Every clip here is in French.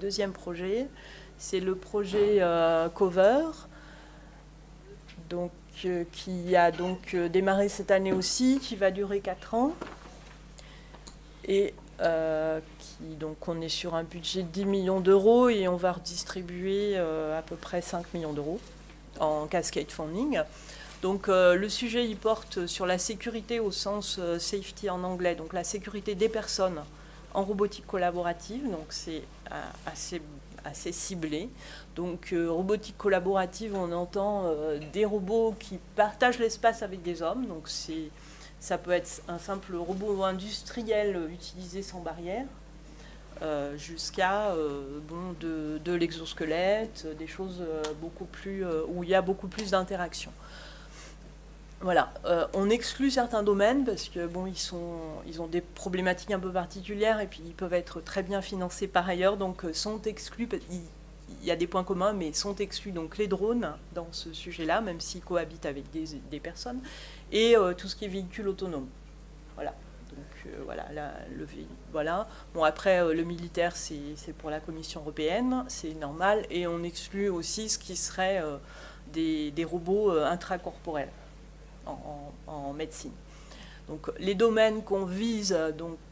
deuxième projet, c'est le projet Cover, donc, qui a donc démarré cette année aussi, qui va durer 4 ans. Et donc on est sur un budget de 10 millions d'euros et on va redistribuer à peu près 5 millions d'euros en cascade funding. Donc le sujet il porte sur la sécurité au sens safety en anglais, donc la sécurité des personnes en robotique collaborative, donc c'est assez ciblé. Donc robotique collaborative, on entend des robots qui partagent l'espace avec des hommes, donc ça peut être un simple robot industriel utilisé sans barrière, jusqu'à de l'exosquelette, des choses beaucoup plus où il y a beaucoup plus d'interaction. Voilà, on exclut certains domaines parce que ils ont des problématiques un peu particulières et puis ils peuvent être très bien financés par ailleurs, donc sont exclus. Il y a des points communs, mais sont exclus donc les drones dans ce sujet-là, même s'ils cohabitent avec des personnes, et tout ce qui est véhicule autonome. Voilà. Donc voilà. Bon après le militaire c'est pour la Commission européenne, c'est normal, et on exclut aussi ce qui serait des robots intracorporels en médecine. Donc les domaines qu'on vise,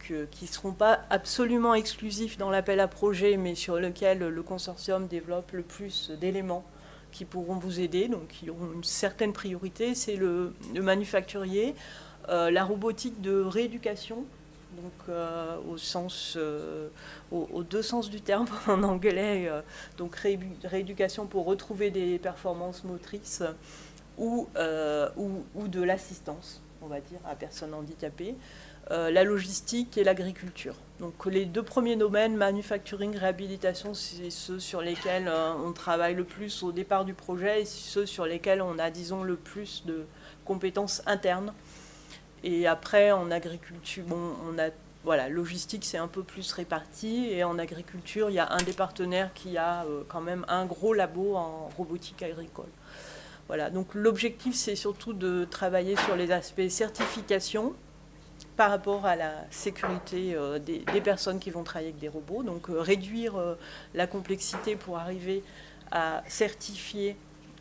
qui ne seront pas absolument exclusifs dans l'appel à projet, mais sur lesquels le consortium développe le plus d'éléments qui pourront vous aider, donc qui auront une certaine priorité, c'est le manufacturier, la robotique de rééducation, donc aux deux sens du terme en anglais, donc rééducation pour retrouver des performances motrices, ou de l'assistance, on va dire, à personnes handicapées, la logistique et l'agriculture. Donc les deux premiers domaines, manufacturing, réhabilitation, c'est ceux sur lesquels on travaille le plus au départ du projet et ceux sur lesquels on a, disons, le plus de compétences internes. Et après, en agriculture, logistique, c'est un peu plus réparti. Et en agriculture, il y a un des partenaires qui a quand même un gros labo en robotique agricole. Voilà, donc l'objectif, c'est surtout de travailler sur les aspects certification par rapport à la sécurité des personnes qui vont travailler avec des robots. Donc réduire la complexité pour arriver à certifier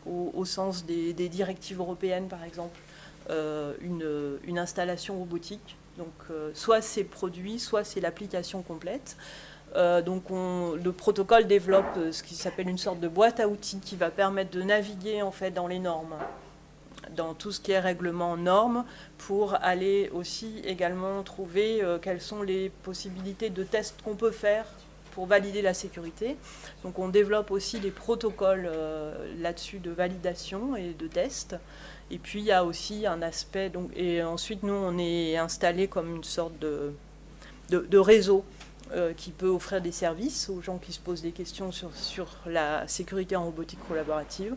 au sens des directives européennes, par exemple, une installation robotique. Donc soit c'est produit, soit c'est l'application complète. Le protocole développe ce qui s'appelle une sorte de boîte à outils qui va permettre de naviguer en fait dans les normes, dans tout ce qui est règlement normes, pour aller aussi également trouver quelles sont les possibilités de tests qu'on peut faire pour valider la sécurité. Donc on développe aussi des protocoles là-dessus de validation et de tests. Et puis il y a aussi un aspect, et ensuite nous on est installé comme une sorte de réseau qui peut offrir des services aux gens qui se posent des questions sur la sécurité en robotique collaborative.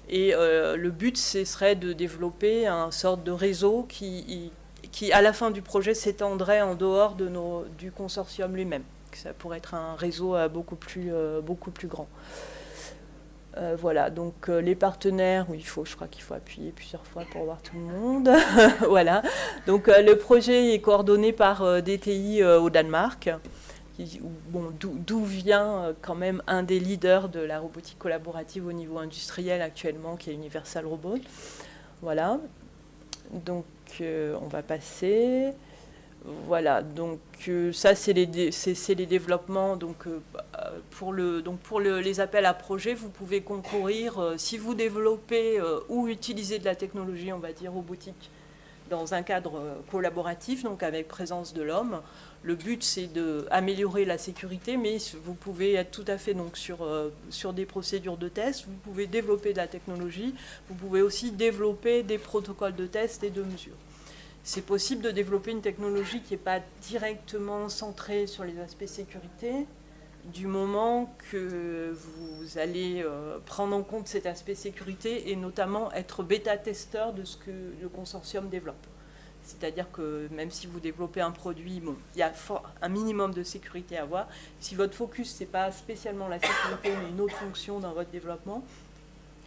Et le but, ce serait de développer un sorte de réseau qui à la fin du projet, s'étendrait en dehors du consortium lui-même. Ça pourrait être un réseau beaucoup plus grand. Voilà, donc les partenaires, je crois qu'il faut appuyer plusieurs fois pour voir tout le monde. Voilà, donc le projet est coordonné par DTI au Danemark, d'où vient quand même un des leaders de la robotique collaborative au niveau industriel actuellement, qui est Universal Robot. Voilà, donc on va passer. Voilà, donc ça c'est les développements. Donc pour les appels à projets, vous pouvez concourir si vous développez ou utilisez de la technologie, on va dire robotique, dans un cadre collaboratif, donc avec présence de l'homme. Le but, c'est d'améliorer la sécurité, mais vous pouvez être tout à fait donc, sur des procédures de test. Vous pouvez développer de la technologie. Vous pouvez aussi développer des protocoles de test et de mesure. C'est possible de développer une technologie qui n'est pas directement centrée sur les aspects sécurité, du moment que vous allez prendre en compte cet aspect sécurité et notamment être bêta-testeur de ce que le consortium développe. C'est-à-dire que même si vous développez un produit, il y a un minimum de sécurité à avoir. Si votre focus, ce n'est pas spécialement la sécurité, mais une autre fonction dans votre développement,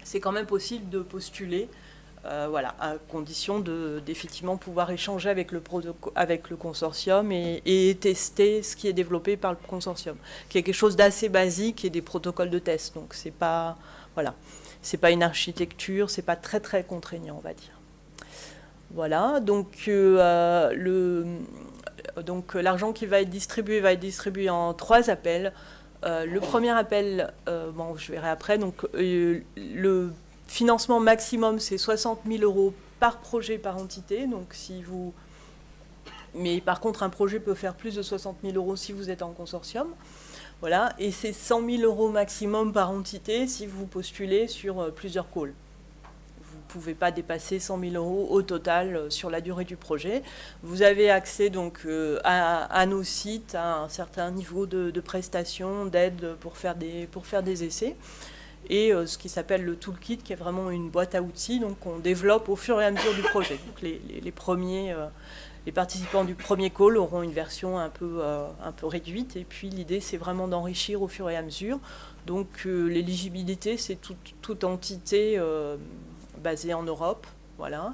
c'est quand même possible de postuler voilà, à condition d'effectivement pouvoir échanger avec le consortium et tester ce qui est développé par le consortium, qui est quelque chose d'assez basique et des protocoles de test. Donc c'est pas, voilà, c'est pas une architecture, c'est pas très très contraignant, on va dire. Voilà, donc l'argent qui va être distribué en 3 appels. Le premier appel, bon, je verrai après, donc le financement maximum, c'est 60 000 € par projet, par entité. Donc, si vous... Mais par contre, un projet peut faire plus de 60 000 € si vous êtes en consortium. Voilà. Et c'est 100 000 € maximum par entité si vous postulez sur plusieurs calls. Vous ne pouvez pas dépasser 100 000 € au total sur la durée du projet. Vous avez accès donc à nos sites, à un certain niveau de prestations, d'aide pour faire des essais. Et ce qui s'appelle le toolkit, qui est vraiment une boîte à outils, donc on développe au fur et à mesure du projet. Donc les participants du premier call auront une version un peu réduite, et puis l'idée c'est vraiment d'enrichir au fur et à mesure. Donc l'éligibilité, c'est toute entité basée en Europe, voilà.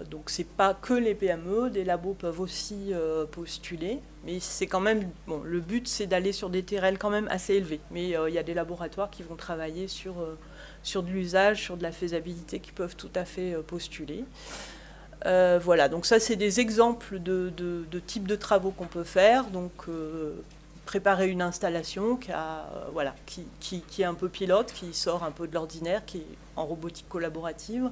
Donc c'est pas que les PME, des labos peuvent aussi postuler, mais c'est quand même, bon, le but c'est d'aller sur des TRL quand même assez élevés, mais il y a des laboratoires qui vont travailler sur de l'usage, sur de la faisabilité, qui peuvent tout à fait postuler. Voilà, donc ça c'est des exemples de types de travaux qu'on peut faire, donc préparer une installation qui est un peu pilote, qui sort un peu de l'ordinaire, qui est en robotique collaborative,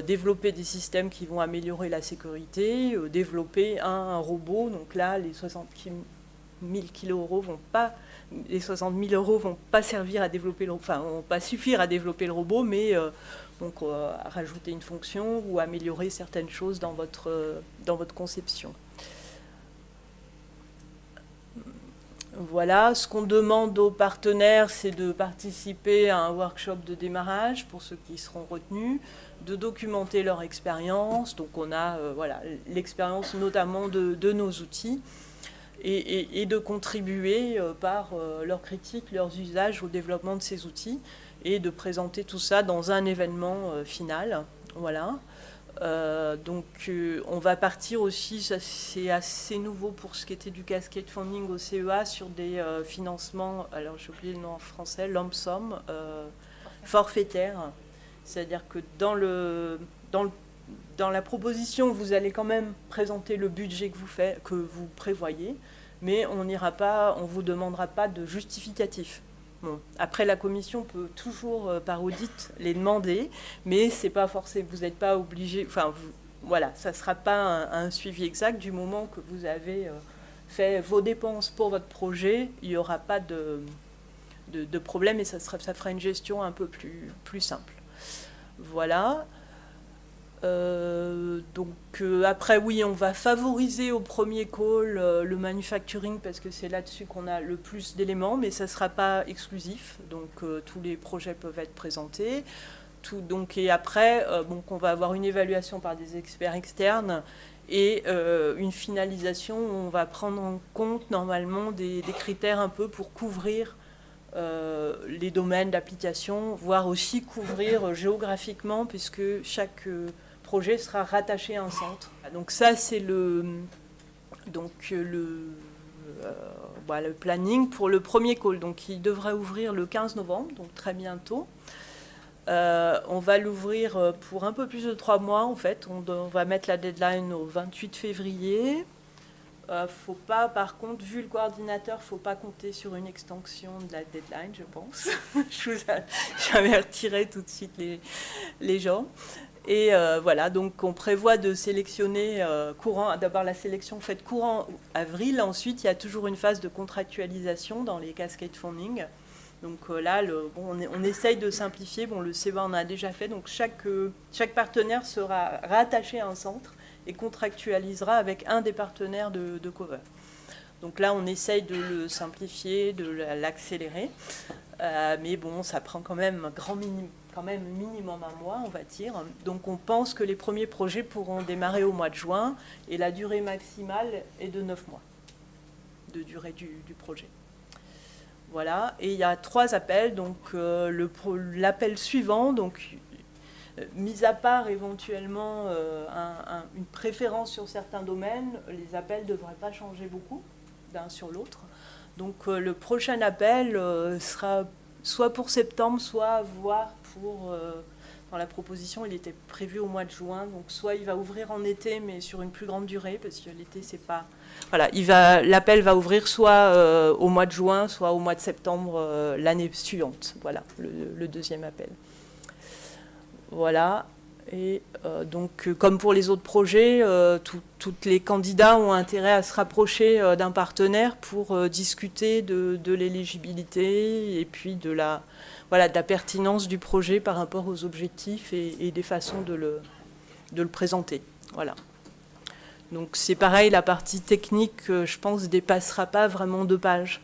développer des systèmes qui vont améliorer la sécurité, développer un robot. Donc là, les 60 000 € vont pas, les 60 000 € vont pas servir à développer, vont pas suffire à développer le robot, mais donc rajouter une fonction ou améliorer certaines choses dans votre conception. Voilà, ce qu'on demande aux partenaires, c'est de participer à un workshop de démarrage pour ceux qui seront retenus, de documenter leur expérience. Donc on a l'expérience notamment de nos outils et de contribuer par leurs critiques, leurs usages au développement de ces outils et de présenter tout ça dans un événement final. Voilà. On va partir aussi, ça c'est assez nouveau pour ce qui était du cascade funding au CEA, sur des financements, alors j'ai oublié le nom en français, lump sum, forfaitaire. C'est-à-dire que dans la proposition, vous allez quand même présenter le budget que vous prévoyez, mais on vous demandera pas de justificatif. Bon, après, la commission peut toujours, par audit, les demander, mais c'est pas forcément, vous n'êtes pas obligé. Voilà, ça ne sera pas un suivi exact du moment que vous avez fait vos dépenses pour votre projet. Il n'y aura pas de problème et ça fera une gestion un peu plus simple. Voilà. Après, oui, on va favoriser au premier call le manufacturing parce que c'est là-dessus qu'on a le plus d'éléments, mais ça ne sera pas exclusif, donc tous les projets peuvent être présentés. Et après, on va avoir une évaluation par des experts externes et une finalisation où on va prendre en compte normalement des critères un peu pour couvrir les domaines d'application, voire aussi couvrir géographiquement, puisque chaque projet sera rattaché à un centre. Donc ça, c'est le planning pour le premier call. Donc il devrait ouvrir le 15 novembre, donc très bientôt. On va l'ouvrir pour un peu plus de 3 mois, en fait. On va mettre la deadline au 28 février. Faut pas, par contre, vu le coordinateur, faut pas compter sur une extension de la deadline, je pense. J'avais retiré tout de suite les gens. Et voilà, donc on prévoit de sélectionner d'abord la sélection faite courant avril. Ensuite, il y a toujours une phase de contractualisation dans les cascade funding. Donc là, on essaye de simplifier. Bon, le CEA on a déjà fait. Donc chaque partenaire sera rattaché à un centre et contractualisera avec un des partenaires de Cover. Donc là, on essaye de le simplifier, de l'accélérer. Mais bon, ça prend quand même minimum un mois, on va dire. Donc on pense que les premiers projets pourront démarrer au mois de juin et la durée maximale est de 9 mois de durée du projet. Voilà, et il y a 3 appels. Donc l'appel suivant, donc Mis à part éventuellement une préférence sur certains domaines, les appels ne devraient pas changer beaucoup d'un sur l'autre. Donc le prochain appel sera soit pour septembre, soit à voir pour... dans la proposition, il était prévu au mois de juin, donc soit il va ouvrir en été, mais sur une plus grande durée, parce que l'été, c'est pas... Voilà, l'appel va ouvrir soit au mois de juin, soit au mois de septembre l'année suivante. Voilà, le deuxième appel. Voilà. Et donc, comme pour les autres projets, tous les candidats ont intérêt à se rapprocher d'un partenaire pour discuter de l'éligibilité et puis de la pertinence du projet par rapport aux objectifs et des façons de le présenter. Voilà. Donc c'est pareil, la partie technique, je pense, ne dépassera pas vraiment 2 pages.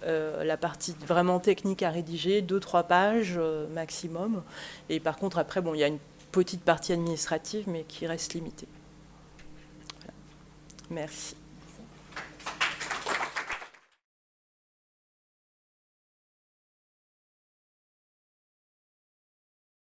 La partie vraiment technique à rédiger, 2-3 pages maximum. Et par contre, après, bon, il y a une petite partie administrative, mais qui reste limitée. Voilà. Merci.